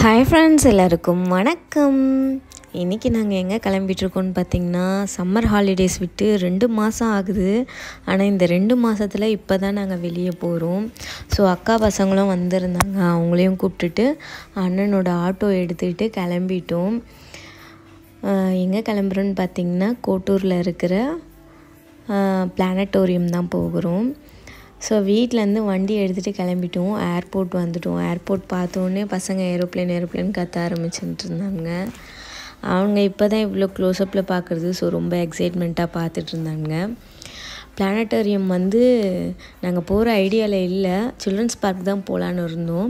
Hi friends, எல்லாருக்கும் வணக்கம். இன்றைக்கி நாங்கள் எங்கே கிளம்பிகிட்ருக்கோன்னு பார்த்திங்கன்னா, சம்மர் ஹாலிடேஸ் விட்டு 2 மாதம் ஆகுது. ஆனால் இந்த 2 மாதத்தில் இப்போ தான் நாங்கள் வெளியே போகிறோம். ஸோ அக்கா பசங்களும் வந்திருந்தாங்க, அவங்களையும் கூப்பிட்டுட்டு அண்ணனோட ஆட்டோ எடுத்துக்கிட்டு கிளம்பிட்டோம். எங்கே கிளம்புறோன்னு பார்த்திங்கன்னா, கோட்டூரில் இருக்கிற பிளானட்டோரியம் தான் போகிறோம். ஸோ வீட்டிலேருந்து வண்டி எடுத்துகிட்டு கிளம்பிட்டோம். ஏர்போர்ட் வந்துட்டோம். ஏர்போர்ட் பார்த்தோன்னே பசங்க ஏரோப்ளேன் கத்த ஆரம்பிச்சுட்டு இருந்தாங்க. அவங்க இப்போ தான் இவ்வளோ க்ளோஸ்அப்பில் பார்க்குறது. ஸோ ரொம்ப எக்ஸைட்மெண்ட்டாக பார்த்துட்டு இருந்தாங்க. பிளானட்டோரியம் வந்து நாங்கள் போகிற ஐடியாவில் இல்லை, சில்ட்ரன்ஸ் பார்க் தான் போகலான்னு இருந்தோம்.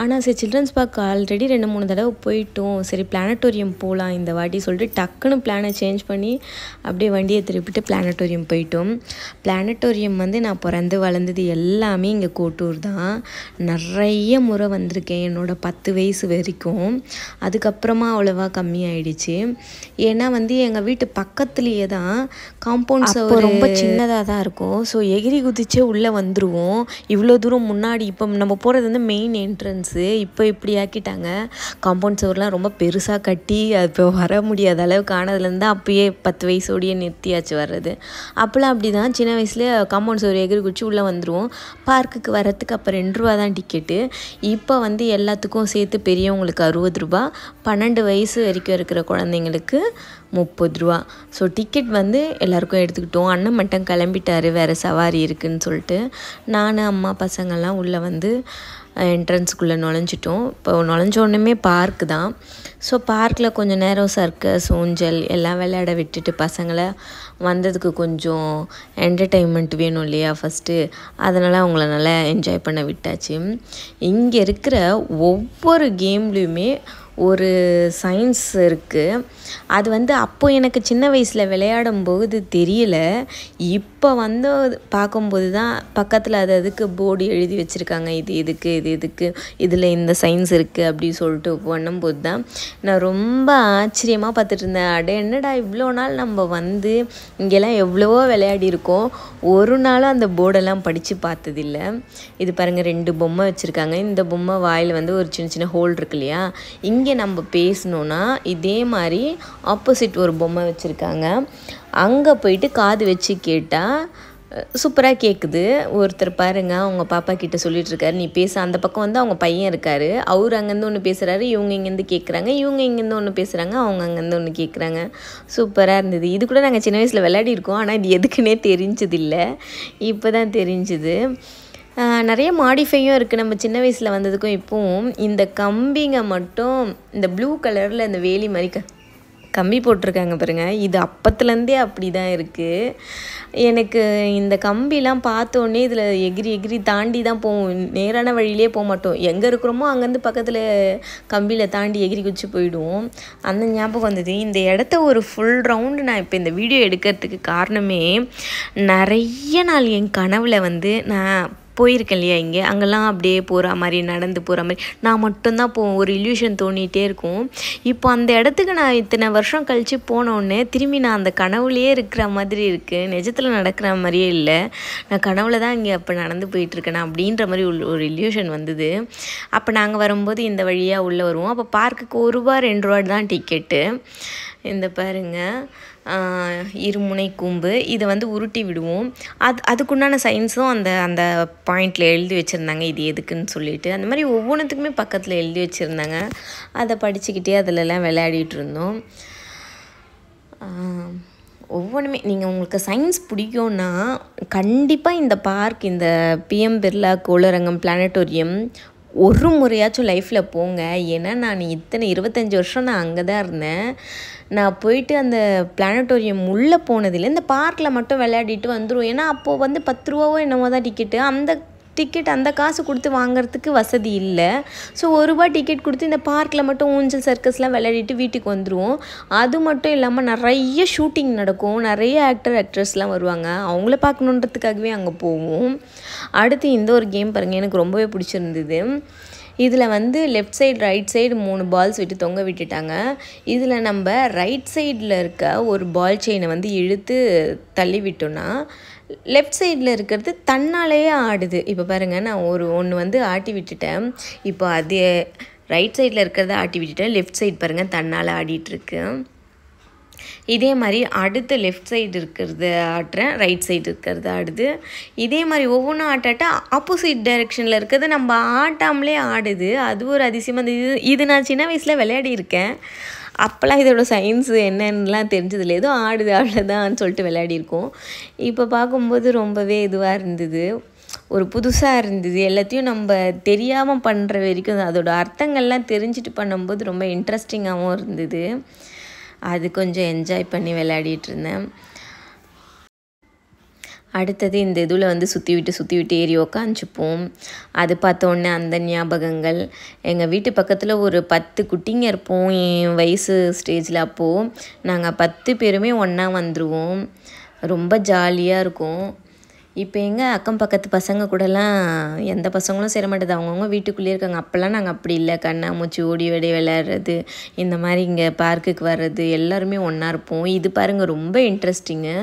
ஆனால் சரி, சில்ட்ரன்ஸ் பார்க் ஆல்ரெடி 2-3 தடவை போயிட்டோம், சரி பிளானட்டோரியம் போகலாம் இந்த வாட்டி சொல்லிட்டு டக்குன்னு பிளானை சேஞ்ச் பண்ணி அப்படியே வண்டியை திருப்பிட்டு பிளானட்டோரியம் போயிட்டோம். பிளானட்டோரியம் வந்து நான் பிறந்து வளர்ந்தது எல்லாமே இங்கே கோட்டூர் தான். நிறைய முறை வந்திருக்கேன் என்னோடய 10 வயசு வரைக்கும். அதுக்கப்புறமா அவ்வளோவா கம்மியாயிடுச்சு. ஏன்னா வந்து எங்கள் வீட்டு பக்கத்துலேயே தான் காம்பவுண்ட்ஸ் ரொம்ப சின்னதாக தான் இருக்கும். ஸோ எகிரி குதிச்சே உள்ளே வந்துடுவோம். இவ்வளோ தூரம் முன்னாடி இப்போ நம்ம போகிறது வந்து மெயின் என்ட்ரன்ஸு. இப்போ இப்படி ஆக்கிட்டாங்க. காம்பவுண்ட் சுவர்லாம் ரொம்ப பெருசாக கட்டி அது இப்போ வர முடியாத அளவுக்கு ஆனதுலேருந்து அப்பயே 10 வயசோடையே நிறுத்தியாச்சு வர்றது. அப்போலாம் அப்படி தான், சின்ன வயசுலேயே காம்பவுண்ட் சுவர் எகிரி குதிச்சு உள்ளே வந்துடுவோம். பார்க்குக்கு வரத்துக்கு அப்போ 2 ரூபா தான் டிக்கெட்டு. இப்போ வந்து எல்லாத்துக்கும் சேர்த்து பெரியவங்களுக்கு 60 ரூபா, 12 வயசு வரைக்கும் இருக்கிற குழந்தைங்களுக்கு 30 ரூபா. ஸோ டிக்கெட் வந்து எல்லாேருக்கும் எடுத்துக்கிட்டோம். அண்ணன் மட்டும் கிளம்பிட்டார், வேறு சவாரி இருக்குதுன்னு சொல்லிட்டு. நான் அம்மா பசங்கள்லாம் உள்ளே வந்து என்ட்ரன்ஸுக்குள்ளே நுழைஞ்சிட்டோம். இப்போ நுழைஞ்சோடனே பார்க்கு தான். ஸோ பார்க்கில் கொஞ்சம் நேரம் சர்க்கஸ், ஊஞ்சல் எல்லாம் விளையாட விட்டுட்டு பசங்களை வந்ததுக்கு கொஞ்சம் என்டர்டெயின்மெண்ட் வேணும் இல்லையா ஃபஸ்ட்டு, அதனால் அவங்கள நல்லா என்ஜாய் பண்ண விட்டாச்சு. இங்கே இருக்கிற ஒவ்வொரு கேம்லேயுமே ஒரு சயின்ஸ் இருக்குது. அது வந்து அப்போது எனக்கு சின்ன வயசில் விளையாடும்போது தெரியல. இப்போ வந்து பார்க்கும்போது தான் பக்கத்தில் அதுக்கு போர்டு எழுதி வச்சுருக்காங்க, இது எதுக்கு இதில் இந்த சயின்ஸ் இருக்குது அப்படி சொல்லிட்டு பண்ணும்போது தான் நான் ரொம்ப ஆச்சரியமாக பார்த்துட்டு இருந்தேன். என்னடா இவ்வளோ நாள் நம்ம வந்து இங்கெல்லாம் எவ்வளவோ விளையாடி இருக்கோம், ஒரு நாளும் அந்த போர்டெல்லாம் படித்து பார்த்ததில்ல. இது பாருங்கள், 2 பொம்மை வச்சுருக்காங்க. இந்த பொம்மை வாயில் வந்து ஒரு சின்ன ஹோல் இருக்கு இல்லையா, இங்கே நம்ம பேசணுன்னா இதே மாதிரி ஆப்போசிட் ஒரு பொம்மை வச்சுருக்காங்க. அங்கே போயிட்டு காது வச்சு கேட்டால் சூப்பராக கேட்குது. ஒருத்தர் பாருங்கள், அவங்க பாப்பா கிட்டே சொல்லிகிட்ருக்காரு, நீ பேச. அந்த பக்கம் வந்து அவங்க பையன் இருக்கார், அவர் அங்கேருந்து ஒன்று பேசுகிறாரு, இவங்க இங்கேருந்து கேட்குறாங்க, இவங்க இங்கேருந்து ஒன்று பேசுகிறாங்க, அவங்க அங்கேருந்து ஒன்று கேட்குறாங்க. சூப்பராக இருந்தது. இது கூட நாங்கள் சின்ன வயசில் விளையாடி இருக்கோம், ஆனால் இது எதுக்குன்னே தெரிஞ்சதில்லை, இப்போ தான் தெரிஞ்சுது. நிறைய மாடிஃபையும் இருக்குது நம்ம சின்ன வயசில் வந்ததுக்கும் இப்போவும். இந்த கம்பிங்க மட்டும் இந்த ப்ளூ கலரில் இந்த வேலி மாதிரி கம்பி போட்டிருக்காங்க பாருங்கள், இது அப்பத்துலேருந்தே அப்படி தான் இருக்குது. எனக்கு இந்த கம்பிலாம் பார்த்தோன்னே இதில் எகிரி தாண்டி தான் போவோம், நேரான வழியிலே போக மாட்டோம். எங்கே இருக்கிறோமோ அங்கேருந்து பக்கத்தில் கம்பியில் தாண்டி எகிரி குதிச்சு போயிடுவோம். அந்த ஞாபகம் வந்தது. இந்த இடத்த ஒரு ஃபுல் ரவுண்டு நான் இப்போ இந்த வீடியோ எடுக்கிறதுக்கு காரணமே, நிறைய நாள் என் கனவில் வந்து நான் போயிருக்கேன் இல்லையா, இங்கே அங்கெல்லாம் அப்படியே போகிற மாதிரி, நடந்து போகிற மாதிரி நான் மட்டும்தான் போவேன். ஒரு இல்யூஷன் தோணிகிட்டே இருக்கும். இப்போ அந்த இடத்துக்கு நான் இத்தனை வருஷம் கழித்து போனோடனே திரும்பி நான் அந்த கனவுலேயே இருக்கிற மாதிரி இருக்குது. நிஜத்தில் நடக்கிற மாதிரியே இல்லை, நான் கனவுல தான் இங்கே அப்போ நடந்து போயிட்டுருக்கேன் அப்படின்ற மாதிரி ஒரு இல்யூஷன் வந்தது. அப்போ நாங்கள் வரும்போது இந்த வழியாக உள்ளே வருவோம். அப்போ பார்க்குக்கு 1 ரூபா 2 ரூபா தான் டிக்கெட்டு. இந்த பாருங்கள், இருமுனை கூம்பு, இதை வந்து உருட்டி விடுவோம். அதுக்குண்டான சயின்ஸும் அந்த பாயிண்டில் எழுதி வச்சுருந்தாங்க, இது எதுக்குன்னு சொல்லிட்டு. அந்த மாதிரி ஒவ்வொன்றுத்துக்குமே பக்கத்தில் எழுதி வச்சுருந்தாங்க. அதை படிச்சுக்கிட்டே அதிலெல்லாம் விளையாடிட்டு இருந்தோம். ஒவ்வொன்றுமே நீங்கள் உங்களுக்கு சயின்ஸ் பிடிக்கும்னா கண்டிப்பாக இந்த பார்க், இந்த பிஎம் பிர்லா கோளரங்கம் பிளானட்டோரியம் ஒரு முறையாச்சும் லைஃப்பில் போங்க. ஏன்னா நான் 25 வருஷம் நான் அங்கே தான் இருந்தேன். நான் போயிட்டு அந்த பிளானட்டோரியம் உள்ளே போனதில்லை, இந்த பார்க்கில் மட்டும் விளையாடிட்டு வந்துடுவோம். ஏன்னா அப்போது வந்து 10 ரூபாவோ என்னமோ தான் டிக்கெட்டு. அந்த காசு கொடுத்து வாங்குறதுக்கு வசதி இல்லை. ஸோ 1 ரூபா டிக்கெட் கொடுத்து இந்த பார்க்கில் மட்டும் ஊஞ்சல் சர்க்கஸ்லாம் விளையாடிட்டு வீட்டுக்கு வந்துடுவோம். அது மட்டும் இல்லாமல் நிறைய ஷூட்டிங் நடக்கும், நிறைய ஆக்ட்ரஸ்லாம் வருவாங்க, அவங்கள பார்க்கணுன்றதுக்காகவே அங்கே போவோம். அடுத்து இந்த ஒரு கேம் பாருங்கள், எனக்கு ரொம்பவே பிடிச்சிருந்தது. இதில் வந்து left side right side 3 balls விட்டு தொங்க விட்டுட்டாங்க. இதில் நம்ம ரைட் சைடில் இருக்க ஒரு பால் செயினை வந்து இழுத்து தள்ளி விட்டோன்னா லெஃப்ட் சைடில் இருக்கிறது தன்னாலேயே ஆடுது. இப்போ பாருங்கள், நான் ஒன்று வந்து ஆட்டி விட்டுட்டேன். இப்போ அதே ரைட் சைடில் இருக்கிறத ஆட்டி விட்டுட்டேன். லெஃப்ட் சைடு பாருங்கள் தன்னால் ஆடிட்டுருக்கு. இதே மாதிரி அடுத்த லெஃப்ட் சைடு இருக்கிறது ஆட்டுறேன், ரைட் சைடு இருக்கிறது ஆடுது. இதே மாதிரி ஒவ்வொன்றும் ஆட்டாட்டா ஆப்போசிட் டைரெக்ஷனில் இருக்கிறது நம்ம ஆட்டாமலே ஆடுது. அது ஒரு அதிசயமாக இது நான் சின்ன வயசில் விளையாடி இருக்கேன். அப்போல்லாம் இதோட சயின்ஸு என்னென்னலாம் தெரிஞ்சதில்லை, ஏதோ ஆடுது அவ்வளோதான் சொல்லிட்டு விளையாடிருக்கோம். இப்போ பார்க்கும்போது ரொம்பவே இதுவாக இருந்தது, ஒரு புதுசாக இருந்தது. எல்லாத்தையும் நம்ம தெரியாமல் பண்ணுற வரைக்கும் அதோட அர்த்தங்கள்லாம் தெரிஞ்சுட்டு பண்ணும்போது ரொம்ப இன்ட்ரெஸ்டிங்காகவும் இருந்தது. அது கொஞ்சம் என்ஜாய் பண்ணி விளையாடிட்டு இருந்தேன். அடுத்தது இந்த இதில் வந்து சுற்றி விட்டு ஏறி உக்காந்துப்போம். அது பார்த்தோன்னே அந்த ஞாபகங்கள். எங்கள் வீட்டு பக்கத்தில் ஒரு 10 குட்டிங்க இருப்போம் என் வயசு ஸ்டேஜில். அப்போது நாங்கள் 10 பேருமே ஒன்றா வந்துடுவோம். ரொம்ப ஜாலியாக இருக்கும். இப்போ எங்கே அக்கம் பக்கத்து பசங்க கூடலாம் எந்த பசங்களும் சேர மாட்டேது, அவங்கவுங்க வீட்டுக்குள்ளேயே இருக்காங்க. அப்போல்லாம் நாங்கள் அப்படி இல்லை, கண்ணாமூச்சி ஓடி ஓடி விளையாடுறது, இந்த மாதிரி இங்கே பார்க்குக்கு வர்றது, எல்லாருமே ஒன்றா இருப்போம். இது பாருங்கள் ரொம்ப இன்ட்ரெஸ்டிங்கு.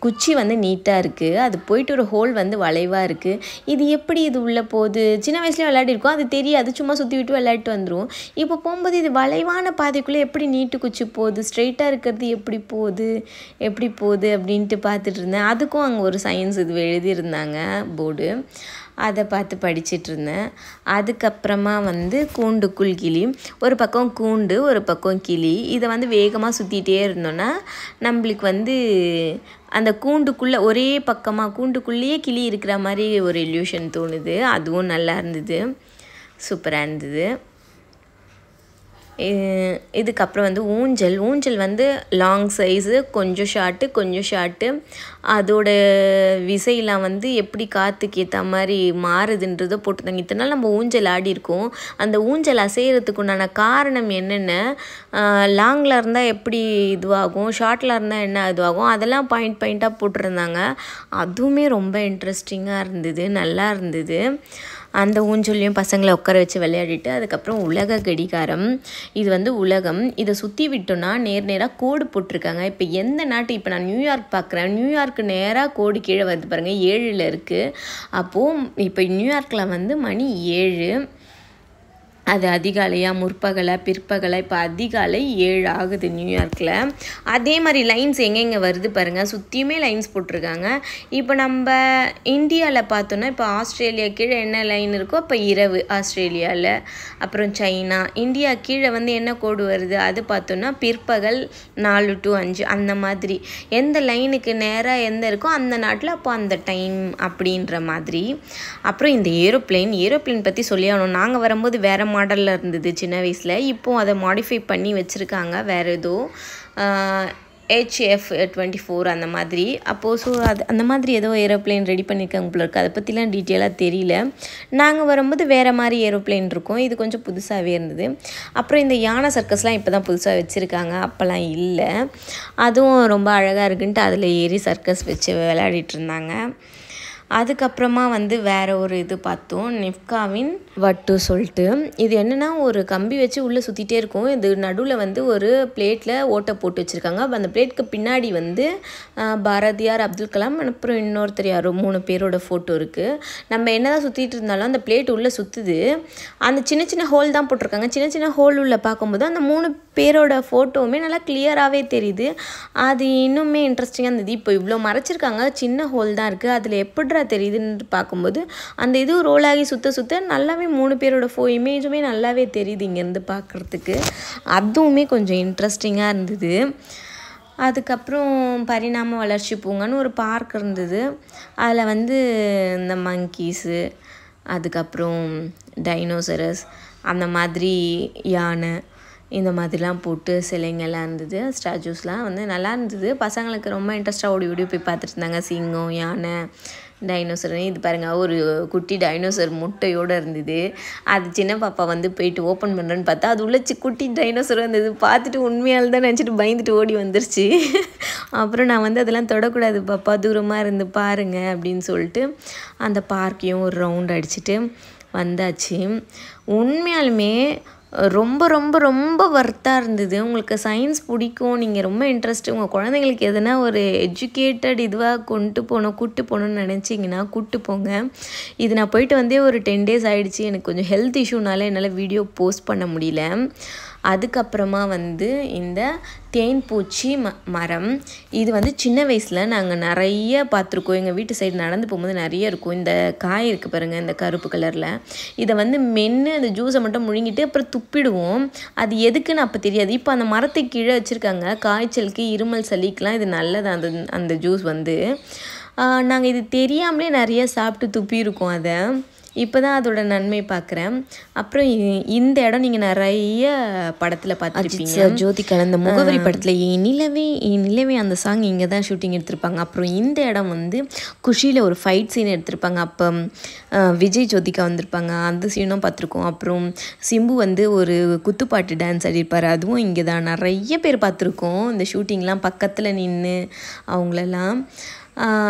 குச்சி வந்து நீட்டாக இருக்குது, அது போயிட்டு ஒரு ஹோல் வந்து வளைவாக இருக்குது. இது எப்படி இது உள்ளே போகுது, சின்ன வயசுலேயே விளையாடிருக்கோம், அது தெரியாது, சும்மா சுற்றி விட்டு விளையாட்டு வந்துடும். இப்போ போகும்போது இது வளைவான பாதைக்குள்ளே எப்படி நீட்டு குச்சி போகுது, ஸ்ட்ரெயிட்டாக இருக்கிறது எப்படி போகுது அப்படின்ட்டு பார்த்துட்டு இருந்தேன். அதுக்கும் அங்கே ஒரு சயின்ஸ் இது எழுதியிருந்தாங்க போர்டு, அதை பார்த்து படிச்சுட்டு இருந்தேன். அதுக்கப்புறமா வந்து கூண்டுக்குள் கிளி, ஒரு பக்கம் கூண்டு ஒரு பக்கம் கிளி. இதை வந்து வேகமாக சுற்றிகிட்டே இருந்தோன்னா நம்மளுக்கு வந்து அந்த கூண்டுக்குள்ளே ஒரே பக்கமாக கூண்டுக்குள்ளேயே கிளி இருக்கிற மாதிரி ஒரு இல்யூஷன் தோணுது. அதுவும் நல்லா இருந்தது, சூப்பராக இருந்தது. இதுக்கப்புறம் வந்து ஊஞ்சல் வந்து லாங் சைஸு, கொஞ்சம் ஷார்ட்டு. அதோட விசையெல்லாம் வந்து எப்படி காற்றுக்கு ஏற்ற மாதிரி மாறுதுன்றதை போட்டுருந்தாங்க. இத்தனை நாள் நம்ம ஊஞ்சல் ஆடி இருக்கோம், அந்த ஊஞ்சல் அசைகிறதுக்கு உண்டான காரணம் என்னென்ன, லாங்கில் இருந்தால் எப்படி இதுவாகும், ஷார்ட்டில் இருந்தால் என்ன இதுவாகும், அதெல்லாம் பாயிண்ட்டாக போட்டிருந்தாங்க. அதுவுமே ரொம்ப இன்ட்ரெஸ்டிங்காக இருந்தது, நல்லா இருந்தது. அந்த ஊஞ்சல்லையும் பசங்களை உட்கார வச்சு விளையாடிட்டு அதுக்கப்புறம் உலக கடிகாரம். இது வந்து உலகம், இதை சுற்றி விட்டோன்னா நேராக கோடு போட்டிருக்காங்க. இப்போ எந்த நாட்டு, இப்போ நான் நியூயார்க் பார்க்குறேன், நியூயார்க்கு நேராக கோடு கீழே வருது பாருங்கள், 7ல் இருக்குது. அப்போது இப்போ நியூயார்க்கில் வந்து மணி 7, அது அதிகாலையா முற்பகலா பிற்பகலா, இப்போ அதிகாலை 7 ஆகுது நியூயார்க்கில். அதே மாதிரி லைன்ஸ் எங்கெங்கே வருது பாருங்கள், சுற்றியுமே லைன்ஸ் போட்டிருக்காங்க. இப்போ நம்ம இந்தியாவில் பார்த்தோன்னா இப்போ ஆஸ்திரேலியா கீழே என்ன லைன் இருக்கோ இப்போ இரவு ஆஸ்திரேலியாவில், அப்புறம் சைனா. இந்தியா கீழே வந்து என்ன கோடு வருது அது பார்த்தோன்னா பிற்பகல் 4 to 5, அந்த மாதிரி எந்த லைனுக்கு நேராக எந்த இருக்கோ அந்த நாட்டில் அப்போ அந்த டைம் அப்படின்ற மாதிரி. அப்புறம் இந்த ஏரோப்ளேன் பற்றி சொல்லி ஆகணும். நாங்கள் வரும்போது வேறு மாடலில் இருந்தது சின்ன வயசில், இப்போது அதை மாடிஃபை பண்ணி வச்சுருக்காங்க வேறு ஏதோ HF-24 அந்த மாதிரி. அப்போது ஸோ அது அந்த மாதிரி ஏதோ ஏரோப்ளேன் ரெடி பண்ணியிருக்காங்க போல இருக்குது, அதை பற்றிலாம் டீட்டெயிலாக தெரியல. நாங்கள் வரும்போது வேறு மாதிரி ஏரோப்ளேன் இருக்கும், இது கொஞ்சம் புதுசாகவே இருந்தது. அப்புறம் இந்த யானை சர்க்கஸ்லாம் இப்போ தான் புதுசாக வச்சுருக்காங்க, அப்போல்லாம் இல்லை. அதுவும் ரொம்ப அழகாக இருக்குன்ட்டு அதில் ஏறி சர்க்கஸ் வச்சு விளையாடிட்டு இருந்தாங்க. அதுக்கப்புறமா வந்து வேறு ஒரு இது பார்த்தோம், நிஃப்காவின் வட்டு சொல்லிட்டு. இது என்னென்னா ஒரு கம்பி வச்சு உள்ளே சுற்றிட்டே இருக்கும், இது நடுவில் வந்து ஒரு பிளேட்டில் ஓட்டை போட்டு வச்சுருக்காங்க. அந்த பிளேட்டுக்கு பின்னாடி வந்து பாரதியார், அப்துல் கலாம், அப்புறம் இன்னொருத்தர் யாரோ 3 பேரோட ஃபோட்டோ இருக்குது. நம்ம என்ன தான் சுற்றிட்டு இருந்தாலும் அந்த பிளேட் உள்ளே சுற்றுது, அந்த சின்ன ஹோல் தான் போட்டிருக்காங்க. சின்ன ஹோல் உள்ள பார்க்கும்போது அந்த 3 பேரோட ஃபோட்டோவுமே நல்லா கிளியராகவே தெரியுது. அது இன்னுமே இன்ட்ரெஸ்டிங்காக இருந்தது. இப்போ இவ்வளோ மறைச்சிருக்காங்க, சின்ன ஹோல் தான் இருக்குது, அதில் எப்படிரா தெரியுதுன்னு பார்க்கும்போது அந்த இது ரோல் ஆகி சுற்ற நல்லாவே 3 பேரோட இமேஜுமே நல்லாவே தெரியுது இங்கேருந்து பார்க்குறதுக்கு. அதுவுமே கொஞ்சம் இன்ட்ரெஸ்டிங்காக இருந்தது. அதுக்கப்புறம் பரிணாம வளர்ச்சி பூங்கான்னு ஒரு பார்க் இருந்தது, அதில் வந்து இந்த மங்கீஸு, அதுக்கப்புறம் டைனோசரஸ், அந்த மாதிரி யானை, இந்த மாதிரிலாம் போட்டு சிலைங்கள்லாம் இருந்தது, ஸ்டாச்சூஸ்லாம் வந்து நல்லா இருந்தது. பசங்களுக்கு ரொம்ப இன்ட்ரெஸ்ட்டாக ஓடி போய் பார்த்துட்டு இருந்தாங்க. சிங்கம், யானை, டைனோசர். இது பாருங்கள், ஒரு குட்டி டைனோசர் முட்டையோடு இருந்தது. அது சின்ன பாப்பா வந்து போயிட்டு ஓப்பன் பண்ணுறேன்னு பார்த்தா அது உள்ள குட்டி டைனோசர் வந்தது. பார்த்துட்டு உண்மையால் தான் நினச்சிட்டு பயந்துட்டு ஓடி வந்துருச்சு. அப்புறம் நான் வந்து அதெல்லாம் தொடக்கூடாது பாப்பா, தூரமாக இருந்து பாருங்க அப்படின்னு சொல்லிட்டு அந்த பார்க்கையும் ஒரு ரவுண்ட் அடிச்சுட்டு வந்தாச்சு. உண்மையாலுமே ரொம்ப ரொம்ப ரொம்ப வர்த்தாக இருந்தது. உங்களுக்கு சயின்ஸ் பிடிக்கும், நீங்கள் ரொம்ப இன்ட்ரெஸ்ட், உங்கள் குழந்தைங்களுக்கு எதுனா ஒரு எஜுகேட்டட் இதுவாக கூப்பிட்டு போகணுன்னு நினச்சிங்கன்னா கூப்பிட்டு போங்க. இது நான் போயிட்டு வந்தே ஒரு 10 days ஆகிடுச்சு. எனக்கு கொஞ்சம் ஹெல்த் இஷ்யூனால என்னால் வீடியோ போஸ்ட் பண்ண முடியல. அதுக்கப்புறமா வந்து இந்த தேன்பூச்சி மரம், இது வந்து சின்ன வயசில் நாங்கள் நிறைய பார்த்துருக்கோம். எங்கள் வீட்டு சைடு நடந்து போகும்போது நிறைய இருக்கும். இந்த காய் இருக்குது பாருங்கள், இந்த கருப்பு கலரில். இதை வந்து மென்று அந்த ஜூஸை மட்டும் முழுங்கிட்டு அப்புறம் துப்பிடுவோம். அது எதுக்குன்னு அப்போ தெரியாது. இப்போ அந்த மரத்துக்கு கீழே வச்சுருக்காங்க. காய்ச்சலுக்கு, இருமல், சளிக்கெலாம் இது நல்லது. அந்த ஜூஸ் வந்து நாங்கள் இது தெரியாமலே நிறைய சாப்பிட்டு துப்பியிருக்கோம். அதை இப்போ தான் அதோட நன்மை பார்க்குறேன். அப்புறம் இந்த இடம் நீங்கள் நிறைய படத்தில் பார்த்துருப்பீங்க. ஜோதிகா அந்த முகவரி படத்தில் நிலவே அந்த சாங் இங்கே தான் ஷூட்டிங் எடுத்திருப்பாங்க. அப்புறம் இந்த இடம் வந்து குஷியில் ஒரு ஃபைட் சீன் எடுத்திருப்பாங்க. அப்போ விஜய் ஜோதிகா வந்திருப்பாங்க, அந்த சீனும் பார்த்துருக்கோம். அப்புறம் சிம்பு வந்து ஒரு குத்துப்பாட்டு டான்ஸ் ஆடிருப்பார், அதுவும் இங்கே தான். நிறைய பேர் பார்த்துருக்கோம் இந்த ஷூட்டிங்லாம் பக்கத்தில் நின்று அவங்களெல்லாம்.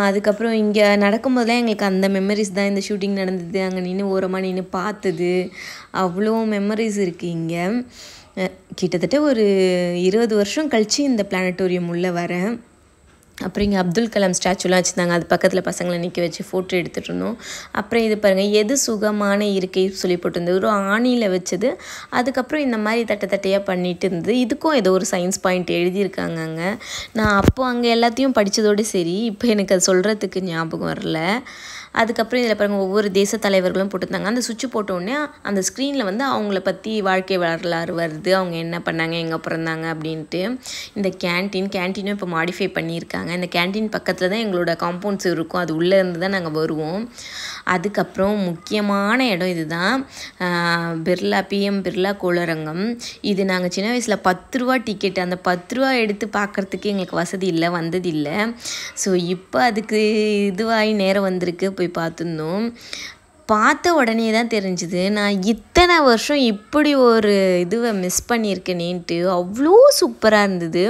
அதுக்கப்புறம் இங்கே நடக்கும்போதெல்லாம் எங்களுக்கு அந்த மெமரிஸ் தான். இந்த ஷூட்டிங் நடந்தது, அங்கே நின்று ஓரமாக நின்று பார்த்தது, அவ்வளோ மெமரிஸ் இருக்குது இங்கே. கிட்டத்தட்ட ஒரு 20 வருஷம் கழித்து இந்த பிளானட்டோரியம் உள்ளே வரேன். அப்புறம் இங்கே அப்துல் கலாம் ஸ்டாச்சுலாம் வச்சுருந்தாங்க. அது பக்கத்தில் பசங்களை நிற்க வச்சு ஃபோட்டோ எடுத்துகிட்டு இருந்தோம். அப்புறம் இது பாருங்கள், எது சுகமான இருக்கை சொல்லி போட்டிருந்தது, ஒரு ஆணியில் வச்சது. அதுக்கப்புறம் இந்த மாதிரி தட்டையாக பண்ணிட்டு இருந்தது. இதுக்கும் ஏதோ ஒரு சயின்ஸ் பாயிண்ட் எழுதியிருக்காங்க அங்கே. நான் அப்போது அங்கே எல்லாத்தையும் படித்ததோடு சரி, இப்போ எனக்கு அது சொல்கிறதுக்கு ஞாபகம் வரல. அதுக்கப்புறம் இதில் பாருங்கள், ஒவ்வொரு தேச தலைவர்களும் போட்டிருந்தாங்க. அந்த சுவிட்ச் போட்டோடனே அந்த ஸ்க்ரீனில் வந்து அவங்கள பற்றி வாழ்க்கை வரலாறு வருது, அவங்க என்ன பண்ணாங்க, எங்கே பிறந்தாங்க அப்படின்ட்டு. இந்த கேன்டீனும் இப்போ மாடிஃபை பண்ணியிருக்காங்க. இந்த கேன்டீன் பக்கத்தில் தான் எங்களோட காம்பவுண்ட்ஸ் இருக்கும், அது உள்ளே இருந்து தான் நாங்கள் வருவோம். அதுக்கப்புறம் முக்கியமான இடம் இது தான், பிஎம் பிர்லா கோளரங்கம். இது நாங்கள் சின்ன வயசில் 10 ரூபா டிக்கெட், அந்த 10 ரூபா எடுத்து பார்க்குறதுக்கு எங்களுக்கு வசதி இல்லை, வந்ததில்லை. ஸோ இப்போ அதுக்கு இதுவாகி நேரம் வந்திருக்கு, போய் பார்த்துருந்தோம். பார்த்த உடனே தான் தெரிஞ்சுது நான் இத்தனை வருஷம் இப்படி ஒரு இதுவை மிஸ் பண்ணியிருக்கேனேன்ட்டு. அவ்வளோ சூப்பராக இருந்தது.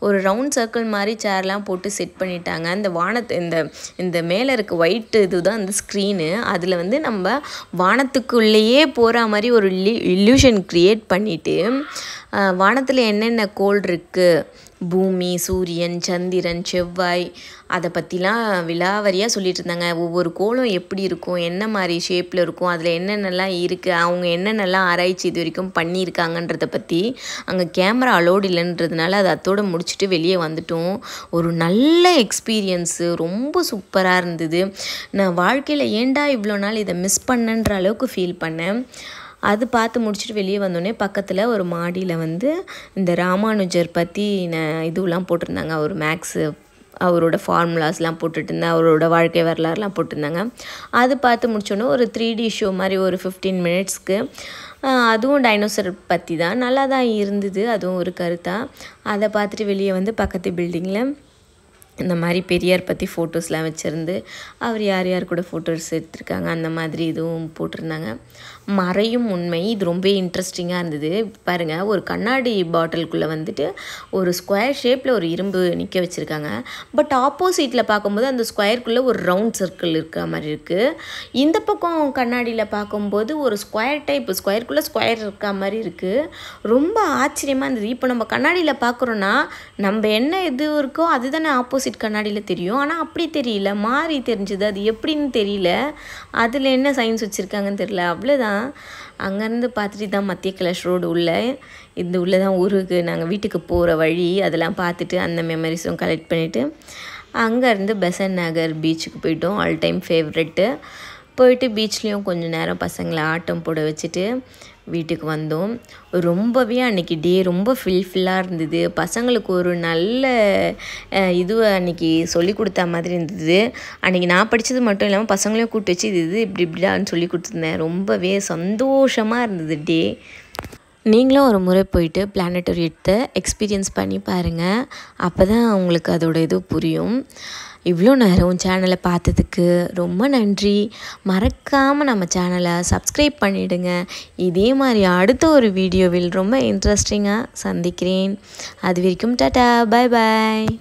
ஒரு ரவுண்ட் சர்க்கிள் மாதிரி சேர்லாம் போட்டு செட் பண்ணிட்டாங்க. அந்த இந்த மேலே இருக்க ஒயிட் இது தான் அந்த ஸ்க்ரீனு. அதில் வந்து நம்ம வானத்துக்குள்ளேயே போகிற மாதிரி ஒரு இல்யூஷன் க்ரியேட் பண்ணிவிட்டு, வானத்தில் என்னென்ன கோள் இருக்குது, பூமி, சூரியன், சந்திரன், செவ்வாய், அதை பற்றிலாம் விலாவரியாக சொல்லிட்டு இருந்தாங்க. ஒவ்வொரு கோளும் எப்படி இருக்கும், என்ன மாதிரி ஷேப்பில் இருக்கும், அதில் என்னென்னலாம் இருக்குது, அவங்க என்னென்னலாம் ஆராய்ச்சி இது வரைக்கும் பண்ணியிருக்காங்கன்றதை பற்றி. அங்கே கேமரா அலோடு இல்லைன்றதுனால அதை அத்தோடு முடிச்சுட்டு வெளியே வந்துட்டோம். ஒரு நல்ல எக்ஸ்பீரியன்ஸு, ரொம்ப சூப்பராக இருந்தது. நான் வாழ்க்கையில் ஏண்டா இவ்வளோ நாள் இதை மிஸ் பண்ணன்ற அளவுக்கு ஃபீல் பண்ணேன். அது பார்த்து முடிச்சுட்டு வெளியே வந்தோடனே பக்கத்தில் ஒரு மாடியில் வந்து இந்த ராமானுஜர் பற்றி இதுவெலாம் போட்டிருந்தாங்க. அவர் மேக்ஸு, அவரோட ஃபார்முலாஸ்லாம் போட்டுட்டு இருந்தேன், அவரோட வாழ்க்கை வரலாறுலாம் போட்டிருந்தாங்க. அது பார்த்து முடிச்சோன்னே ஒரு 3D ஷோ மாதிரி ஒரு 15 minutesக்கு, அதுவும் டைனோசர் பற்றி தான், நல்லா தான் இருந்தது. அதுவும் ஒரு கருத்தாக. அதை பார்த்துட்டு வெளியே வந்து பக்கத்து பில்டிங்கில் இந்த மாதிரி பெரியார் பற்றி ஃபோட்டோஸ்லாம் வச்சுருந்து அவர் யார் யார் கூட ஃபோட்டோஸ் எடுத்திருக்காங்க அந்த மாதிரி இதுவும் போட்டிருந்தாங்க. மறையும் உண்மை, இது ரொம்ப இன்ட்ரெஸ்டிங்காக இருந்தது. பாருங்கள், ஒரு கண்ணாடி பாட்டிலுக்குள்ளே வந்துட்டு ஒரு ஸ்கொயர் ஷேப்பில் ஒரு இரும்பு நிற்க வச்சுருக்காங்க. பட் ஆப்போசிட்டில் பார்க்கும்போது அந்த ஸ்கொயருக்குள்ளே ஒரு ரவுண்ட் சர்க்கிள் இருக்கிற மாதிரி இருக்குது. இந்த பக்கம் கண்ணாடியில் பார்க்கும்போது ஒரு ஸ்கொயருக்குள்ளே ஸ்கொயர் இருக்கிற மாதிரி இருக்குது. ரொம்ப ஆச்சரியமாக இருந்தது. இப்போ நம்ம கண்ணாடியில் பார்க்குறோன்னா நம்ம என்ன இது இருக்கோ அதுதானே ஆப்போசிட் கண்ணாடியில் தெரியும். ஆனால் அப்படி தெரியல, மாறி தெரிஞ்சுது. அது எப்படின்னு தெரியல, அதில் என்ன சயின்ஸ் வச்சுருக்காங்கன்னு தெரியல. அவ்வளோதான். அங்கேருந்து பார்த்துட்டு தான் மத்திய கைலாஷ் ரோடு உள்ளே தான் ஊருக்கு நாங்கள் வீட்டுக்கு போகிற வழி. அதெல்லாம் பார்த்துட்டு அந்த மெமரிஸும் கலெக்ட் பண்ணிவிட்டு அங்கேருந்து பெசன்ட் நகர் பீச்சுக்கு போயிட்டோம். All time favourite. போயிட்டு பீச்லேயும் கொஞ்சம் நேரம் பசங்களை ஆட்டம் போட வச்சுட்டு வீட்டுக்கு வந்தோம். ரொம்பவே அன்றைக்கி டே ரொம்ப ஃபுல்லாக இருந்தது. பசங்களுக்கு ஒரு நல்ல இதுவை அன்றைக்கி சொல்லி கொடுத்தா மாதிரி இருந்தது. அன்றைக்கி நான் படித்தது மட்டும் இல்லாமல் பசங்களையும் கூப்பிட்டு வச்சு இது இப்படின்னு சொல்லி கொடுத்துருந்தேன். ரொம்பவே சந்தோஷமாக இருந்தது டே. நீங்களும் ஒரு முறை போயிட்டு பிளானட்டோரியத்தை எக்ஸ்பீரியன்ஸ் பண்ணி பாருங்கள். அப்போ தான் உங்களுக்கு அதோட இது புரியும். இவ்வளோ நேரம் சேனலை பார்த்ததுக்கு ரொம்ப நன்றி. மறக்காமல் நம்ம சேனலை சப்ஸ்கிரைப் பண்ணிவிடுங்க. இதே மாதிரி அடுத்த ஒரு வீடியோவில் ரொம்ப இன்ட்ரெஸ்டிங்காக சந்திக்கிறேன். அது வரைக்கும் டாடா, பாய் பாய்.